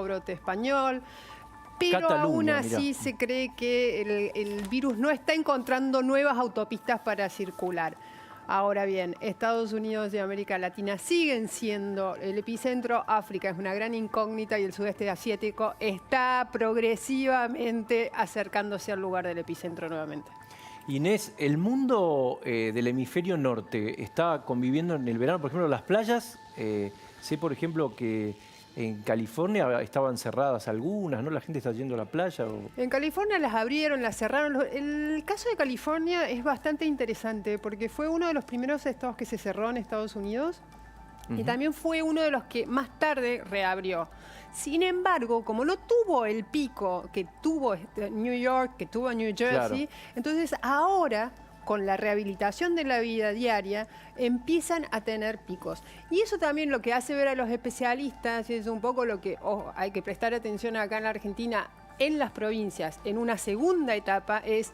brote español, pero Cataluña, aún así mirá. se cree que el virus no está encontrando nuevas autopistas para circular. Ahora bien, Estados Unidos y América Latina siguen siendo el epicentro. África es una gran incógnita y el sudeste asiático está progresivamente acercándose al lugar del epicentro nuevamente. Inés, el mundo del hemisferio norte está conviviendo en el verano, por ejemplo, las playas. Sé, por ejemplo, que en California estaban cerradas algunas, ¿no? La gente está yendo a la playa. En California las abrieron, las cerraron. El caso de California es bastante interesante porque fue uno de los primeros estados que se cerró en Estados Unidos y también fue uno de los que más tarde reabrió. Sin embargo, como no tuvo el pico que tuvo New York, que tuvo New Jersey, entonces ahora, con la rehabilitación de la vida diaria, empiezan a tener picos. Y eso también lo que hace ver a los especialistas, y es un poco lo que hay que prestar atención acá en la Argentina, en las provincias, en una segunda etapa, es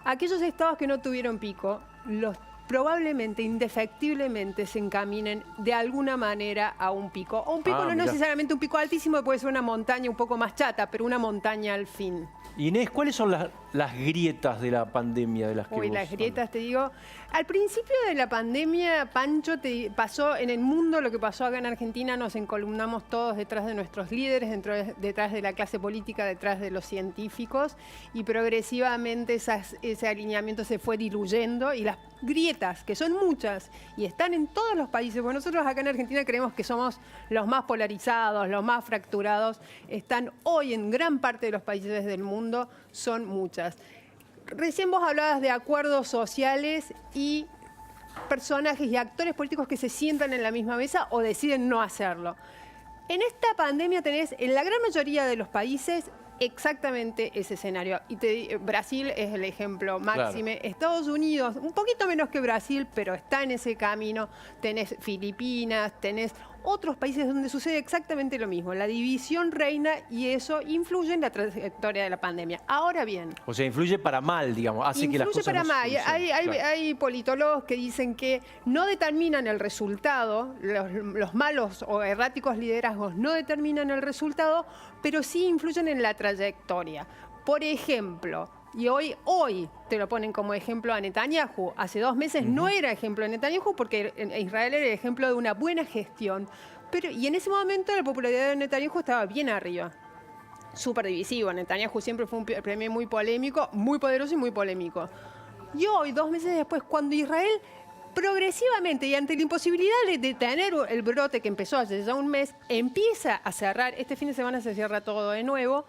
aquellos estados que no tuvieron pico, los probablemente, indefectiblemente, se encaminen de alguna manera a un pico. O un pico no necesariamente un pico altísimo, puede ser una montaña un poco más chata, pero una montaña al fin. Inés, ¿cuáles son las grietas de la pandemia de las que vos las grietas, hablas? te digo. Al principio de la pandemia, Pancho, pasó en el mundo lo que pasó acá en Argentina. Nos encolumnamos todos detrás de nuestros líderes, detrás de la clase política, detrás de los científicos. Y progresivamente ese alineamiento se fue diluyendo. Y las grietas, que son muchas y están en todos los países, porque nosotros acá en Argentina creemos que somos los más polarizados, los más fracturados, están hoy en gran parte de los países del mundo, son muchas. Recién vos hablabas de acuerdos sociales y personajes y actores políticos que se sientan en la misma mesa o deciden no hacerlo. En esta pandemia tenés en la gran mayoría de los países exactamente ese escenario. Y Brasil es el ejemplo máxime. Claro. Estados Unidos, un poquito menos que Brasil, pero está en ese camino. Tenés Filipinas, tenés otros países donde sucede exactamente lo mismo. La división reina y eso influye en la trayectoria de la pandemia. Ahora bien... O sea, influye para mal, digamos. Hace que las cosas para no mal. Hay politólogos que dicen que no determinan el resultado, los malos o erráticos liderazgos no determinan el resultado, pero sí influyen en la trayectoria. Por ejemplo... Y hoy te lo ponen como ejemplo a Netanyahu. Hace 2 meses no era ejemplo de Netanyahu porque Israel era el ejemplo de una buena gestión. Y en ese momento la popularidad de Netanyahu estaba bien arriba. Súper divisivo. Netanyahu siempre fue un premier muy polémico, muy poderoso y muy polémico. Y hoy, 2 meses después, cuando Israel progresivamente y ante la imposibilidad de detener el brote que empezó hace ya 1 mes, empieza a cerrar, este fin de semana se cierra todo de nuevo,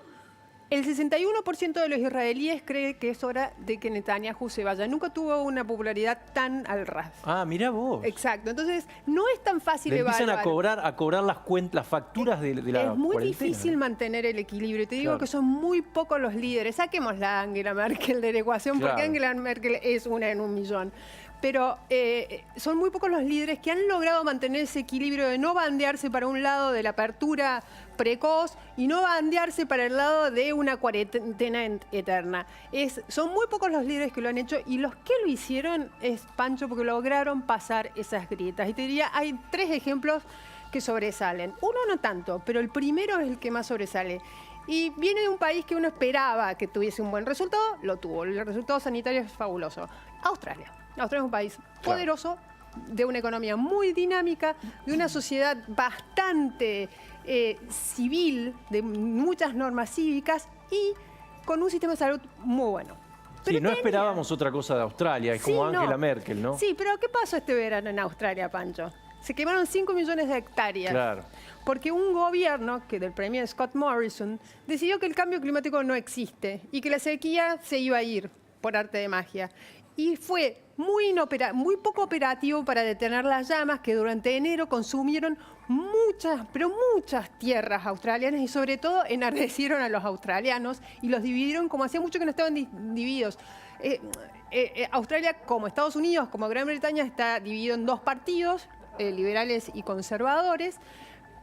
el 61% de los israelíes cree que es hora de que Netanyahu se vaya. Nunca tuvo una popularidad tan al ras. Ah, mirá vos. Exacto. Entonces, no es tan fácil evaluar. Empiezan a cobrar las facturas de la Es muy cuarentena, difícil mantener el equilibrio. Te digo que son muy pocos los líderes. Saquémosla a Angela Merkel de la ecuación, porque Angela Merkel es una en 1 millón. Pero son muy pocos los líderes que han logrado mantener ese equilibrio de no bandearse para un lado de la apertura precoz y no bandearse para el lado de una cuarentena eterna. Son muy pocos los líderes que lo han hecho y los que lo hicieron es Pancho porque lograron pasar esas grietas. Y te diría, hay 3 ejemplos que sobresalen. Uno no tanto, pero el primero es el que más sobresale. Y viene de un país que uno esperaba que tuviese un buen resultado, lo tuvo. El resultado sanitario es fabuloso. Australia. Australia es un país poderoso, de una economía muy dinámica, de una sociedad bastante civil, de muchas normas cívicas y con un sistema de salud muy bueno. Pero sí, no esperábamos otra cosa de Australia, es como Angela Merkel, ¿no? Sí, pero ¿qué pasó este verano en Australia, Pancho? Se quemaron 5 millones de hectáreas. Claro. Porque un gobierno, que del premier Scott Morrison, decidió que el cambio climático no existe y que la sequía se iba a ir por arte de magia. Y fue muy poco operativo para detener las llamas que durante enero consumieron muchas, pero muchas tierras australianas y sobre todo enardecieron a los australianos y los dividieron como hacía mucho que no estaban divididos. Australia, como Estados Unidos, como Gran Bretaña, está dividido en 2 partidos, liberales y conservadores,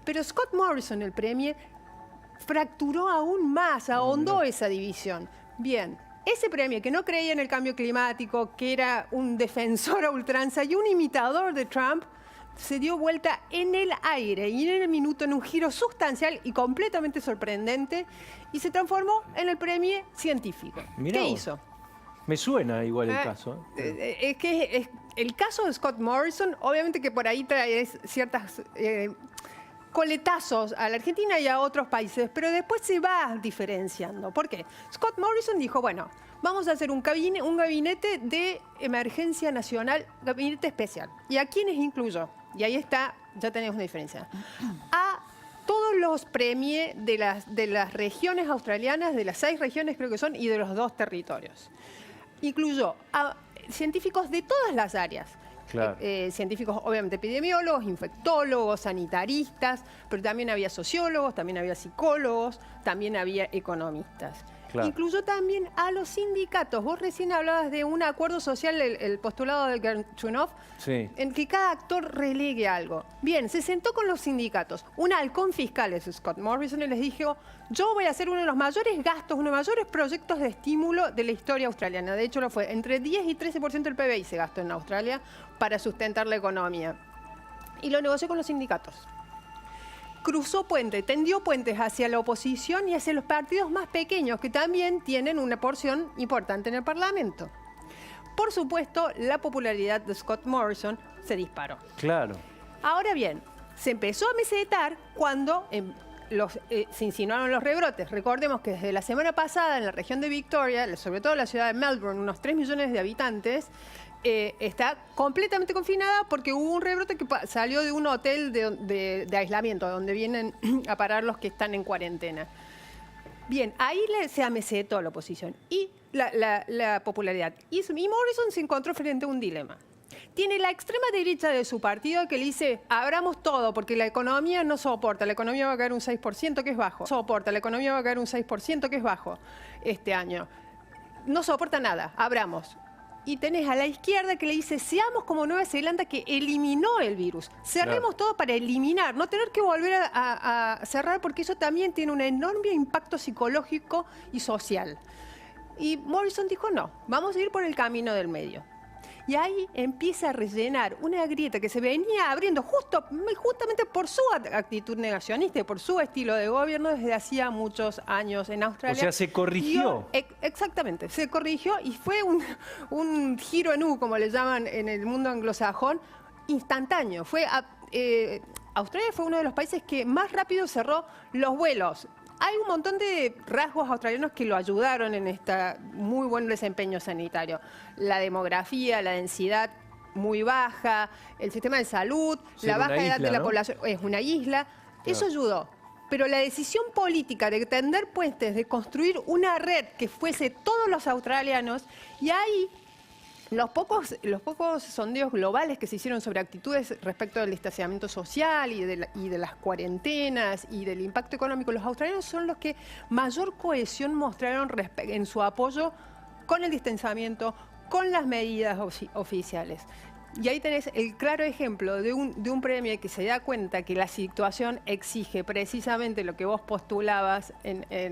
pero Scott Morrison, el premier, fracturó aún más, ahondó esa división. Bien. Ese premier que no creía en el cambio climático, que era un defensor a ultranza y un imitador de Trump, se dio vuelta en el aire y en el minuto en un giro sustancial y completamente sorprendente y se transformó en el premio científico. Mirá ¿Qué vos. hizo? Me suena igual el caso. Es que el caso de Scott Morrison, obviamente que por ahí trae ciertas coletazos a la Argentina y a otros países, pero después se va diferenciando. ¿Por qué? Scott Morrison dijo, bueno, vamos a hacer un gabinete de emergencia nacional, gabinete especial. ¿Y a quiénes incluyó? Y ahí está, ya tenemos una diferencia. A todos los premios de las regiones australianas, de las 6 regiones creo que son, y de los 2 territorios. Incluyó a científicos de todas las áreas. Claro. Científicos, obviamente, epidemiólogos, infectólogos, sanitaristas, pero también había sociólogos, también había psicólogos, también había economistas. Claro. Incluyó también a los sindicatos. Vos recién hablabas de un acuerdo social, el postulado de Gerchunov, Sí. en que cada actor relegue algo. Bien, se sentó con los sindicatos. Un halcón fiscal es Scott Morrison y les dijo, yo voy a hacer uno de los mayores gastos, uno de los mayores proyectos de estímulo de la historia australiana. De hecho, lo fue. Entre 10 y 13% del PBI se gastó en Australia para sustentar la economía. Y lo negoció con los sindicatos. Cruzó puentes, tendió puentes hacia la oposición y hacia los partidos más pequeños, que también tienen una porción importante en el Parlamento. Por supuesto, la popularidad de Scott Morrison se disparó. Claro. Ahora bien, se empezó a mesetar cuando se insinuaron los rebrotes. Recordemos que desde la semana pasada en la región de Victoria, sobre todo en la ciudad de Melbourne, unos 3 millones de habitantes, está completamente confinada porque hubo un rebrote que salió de un hotel de aislamiento, donde vienen a parar los que están en cuarentena. Bien, ahí se amesetó la oposición y la popularidad. Y Morrison se encontró frente a un dilema. Tiene la extrema derecha de su partido que le dice, abramos todo porque la economía no soporta, la economía va a caer un 6%, que es bajo. Soporta, la economía va a caer un 6%, que es bajo este año. No soporta nada, abramos. Y tenés a la izquierda que le dice, seamos como Nueva Zelanda que eliminó el virus. Cerremos todo para eliminar, no tener que volver a cerrar porque eso también tiene un enorme impacto psicológico y social. Y Morrison dijo, no, vamos a ir por el camino del medio. Y ahí empieza a rellenar una grieta que se venía abriendo justamente por su actitud negacionista y por su estilo de gobierno desde hacía muchos años en Australia. O sea, se corrigió. Exactamente, se corrigió y fue un giro en U, como le llaman en el mundo anglosajón, instantáneo. Australia fue uno de los países que más rápido cerró los vuelos. Hay un montón de rasgos australianos que lo ayudaron en este muy buen desempeño sanitario. La demografía, la densidad muy baja, el sistema de salud, la baja edad de la población, es una isla. Eso ayudó. Pero la decisión política de tender puentes, de construir una red que fuese todos los australianos, y ahí los pocos sondeos globales que se hicieron sobre actitudes respecto del distanciamiento social y de las cuarentenas y del impacto económico, los australianos son los que mayor cohesión mostraron en su apoyo con el distanciamiento, con las medidas oficiales. Y ahí tenés el claro ejemplo de un premio que se da cuenta que la situación exige precisamente lo que vos postulabas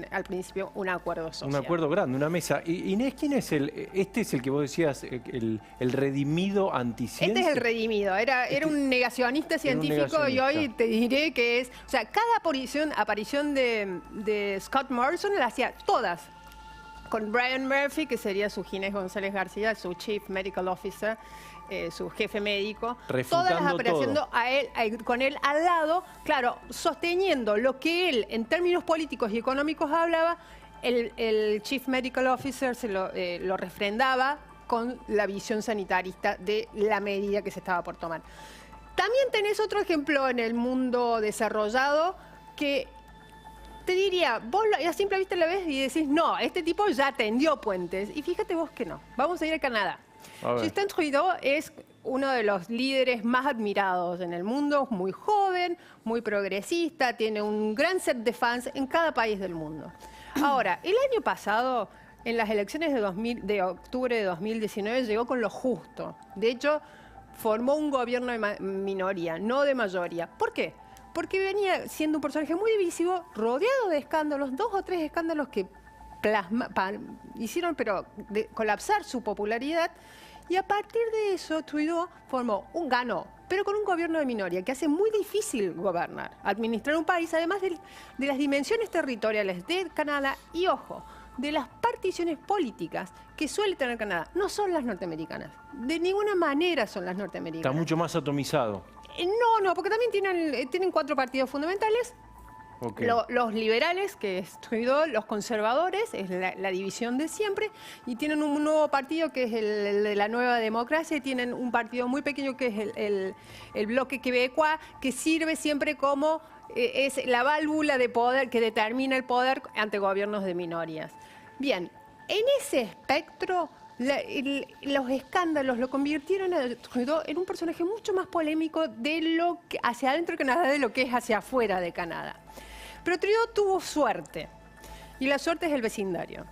al principio, un acuerdo social. Un acuerdo grande, una mesa. Inés, ¿quién es este es el que vos decías, el redimido anticiencia? Este es el redimido, era un negacionista científico y hoy te diré que es... O sea, cada aparición de Scott Morrison la hacía todas con Brian Murphy, que sería su Ginés González García, su Chief Medical Officer, su jefe médico, refutando todas las apareciendo con él al lado, claro, sosteniendo lo que él en términos políticos y económicos hablaba, el Chief Medical Officer lo refrendaba con la visión sanitarista de la medida que se estaba por tomar. También tenés otro ejemplo en el mundo desarrollado que te diría, vos a simple vista la ves y decís, no, este tipo ya tendió puentes. Y fíjate vos que no. Vamos a ir a Canadá. Justin Trudeau es uno de los líderes más admirados en el mundo, muy joven, muy progresista, tiene un gran set de fans en cada país del mundo. Ahora, el año pasado, en las elecciones de octubre de 2019, llegó con lo justo. De hecho, formó un gobierno de minoría, no de mayoría. ¿Por qué? Porque venía siendo un personaje muy divisivo, rodeado de escándalos, 2 o 3 escándalos que hicieron colapsar su popularidad. Y a partir de eso, Trudeau ganó pero con un gobierno de minoría, que hace muy difícil gobernar, administrar un país, además de las dimensiones territoriales de Canadá y, ojo, de las particiones políticas que suele tener Canadá. No son las norteamericanas, de ninguna manera son las norteamericanas. Está mucho más atomizado. No, porque también tienen 4 partidos fundamentales. Okay. Los liberales, que es Trudeau, los conservadores, es la división de siempre, y tienen un nuevo partido que es el de la Nueva Democracia, y tienen un partido muy pequeño que es el bloque quebecois, que sirve siempre como es la válvula de poder que determina el poder ante gobiernos de minorías. Bien, en ese espectro, los escándalos lo convirtieron a Trudeau en un personaje mucho más polémico de lo que hacia adentro de Canadá de lo que es hacia afuera de Canadá. Pero Trudeau tuvo suerte, y la suerte es el vecindario.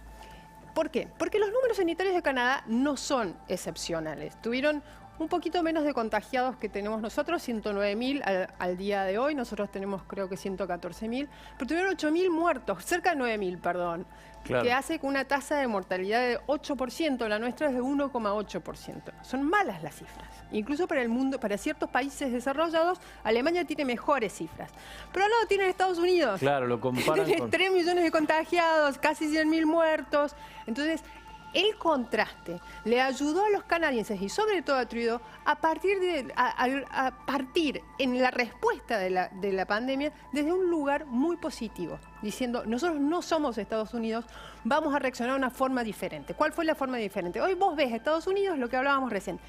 ¿Por qué? Porque los números sanitarios de Canadá no son excepcionales. Tuvieron un poquito menos de contagiados que tenemos nosotros, 109.000 al día de hoy. Nosotros tenemos creo que 114.000, pero tuvieron 8.000 muertos, cerca de 9.000, perdón. Claro. Que hace una tasa de mortalidad de 8%, la nuestra es de 1,8%. Son malas las cifras. Incluso para el mundo, para ciertos países desarrollados, Alemania tiene mejores cifras. Pero no, tienen Estados Unidos. Claro, lo comparan Tiene con... 3 millones de contagiados, casi 100.000 muertos. Entonces, el contraste le ayudó a los canadienses y sobre todo a Trudeau a partir en la respuesta de la pandemia desde un lugar muy positivo, diciendo, nosotros no somos Estados Unidos, vamos a reaccionar de una forma diferente. ¿Cuál fue la forma diferente? Hoy vos ves Estados Unidos, lo que hablábamos recién.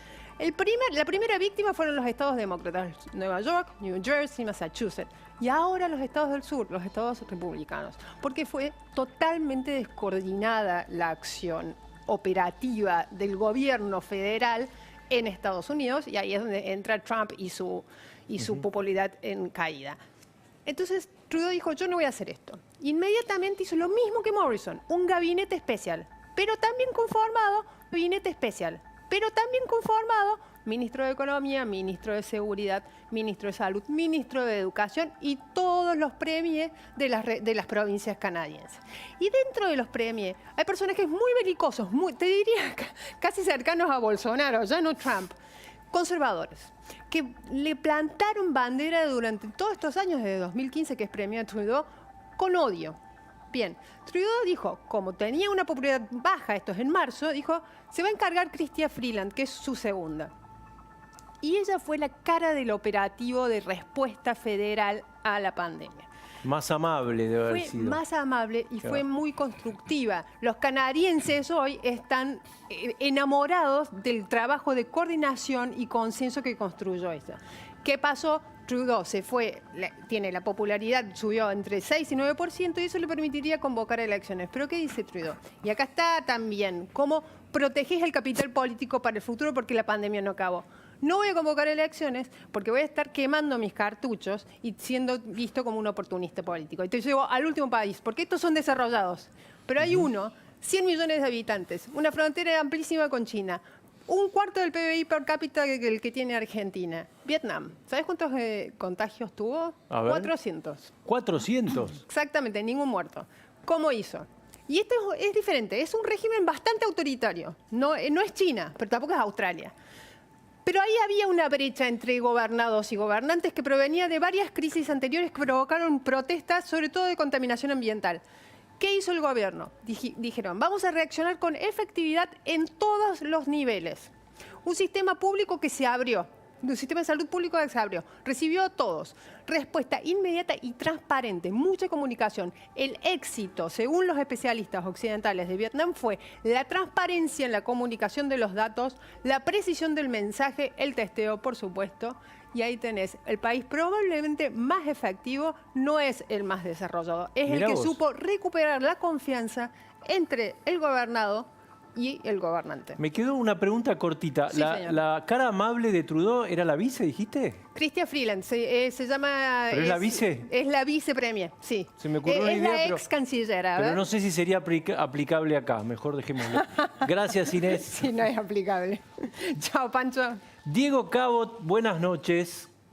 La primera víctima fueron los estados demócratas, Nueva York, New Jersey, Massachusetts. Y ahora los estados del sur, los estados republicanos. Porque fue totalmente descoordinada la acción operativa del gobierno federal en Estados Unidos, y ahí es donde entra Trump y su popularidad en caída. Entonces Trudeau dijo, yo no voy a hacer esto. Inmediatamente hizo lo mismo que Morrison, un gabinete especial, pero también conformado, ministro de Economía, ministro de Seguridad, ministro de Salud, ministro de Educación y todos los premios de las provincias canadienses. Y dentro de los premios hay personajes muy belicosos, te diría casi cercanos a Bolsonaro, ya no Trump, conservadores, que le plantaron bandera durante todos estos años, desde 2015, que es premio a Trudeau, con odio. Bien, Trudeau dijo, como tenía una popularidad baja, esto es en marzo, dijo, se va a encargar Chrystia Freeland, que es su segunda. Y ella fue la cara del operativo de respuesta federal a la pandemia. Más amable debe haber sido. Fue más amable y fue muy constructiva. Los canadienses hoy están enamorados del trabajo de coordinación y consenso que construyó ella. ¿Qué pasó? Trudeau se fue, tiene la popularidad, subió entre 6 y 9% y eso le permitiría convocar elecciones. ¿Pero qué dice Trudeau? Y acá está también, cómo protegés el capital político para el futuro porque la pandemia no acabó. No voy a convocar elecciones porque voy a estar quemando mis cartuchos y siendo visto como un oportunista político. Y te llevo al último país, porque estos son desarrollados. Pero hay 100 millones de habitantes, una frontera amplísima con China, un cuarto del PBI per cápita que el que tiene Argentina. Vietnam. ¿Sabes cuántos contagios tuvo? A ver. 400. ¿400? Exactamente, ningún muerto. ¿Cómo hizo? Y esto es diferente, es un régimen bastante autoritario. No es China, pero tampoco es Australia. Pero ahí había una brecha entre gobernados y gobernantes que provenía de varias crisis anteriores que provocaron protestas, sobre todo de contaminación ambiental. ¿Qué hizo el gobierno? Dijeron, vamos a reaccionar con efectividad en todos los niveles. Un sistema público que se abrió, un sistema de salud público que se abrió, recibió a todos. Respuesta inmediata y transparente, mucha comunicación. El éxito, según los especialistas occidentales de Vietnam, fue la transparencia en la comunicación de los datos, la precisión del mensaje, el testeo, por supuesto. Y ahí tenés, el país probablemente más efectivo no es el más desarrollado, es el que supo recuperar la confianza entre el gobernado y el gobernante. Me quedó una pregunta cortita. Sí, la cara amable de Trudeau era la vice, dijiste? Chrystia Freeland, se llama... ¿Pero es la vice? Es la vicepremier, sí. Se me ocurrió una es idea, la ex canciller. Pero no sé si sería aplicable acá. Mejor dejémoslo. Gracias, Inés. Sí, no es aplicable. Chao, Pancho. Diego Cabot, buenas noches.